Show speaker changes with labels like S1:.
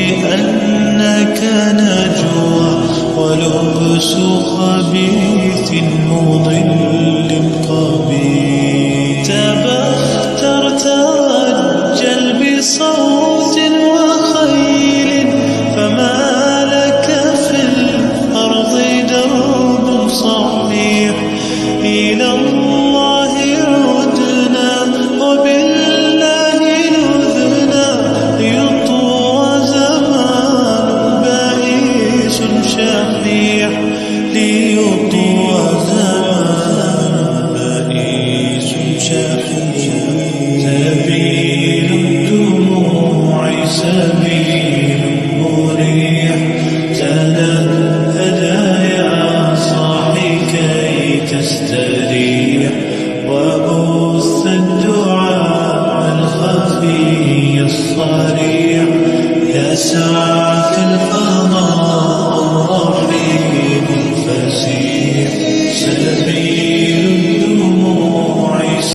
S1: بأنك نجوى ولبس خبيث مضل قبيح. تبخترت رجل بصوت وخيل فما لك في الأرض درب صحيح. إلى الله عدنا وبالله نذنا ليطوى زمان بائس شحيح. ليطوى زمان بائس شحيح. سبيل الدموع سبيل مريح. تنهد يا صاحي كي تستريح وبث الدعاء الخفي الصريح. يسعك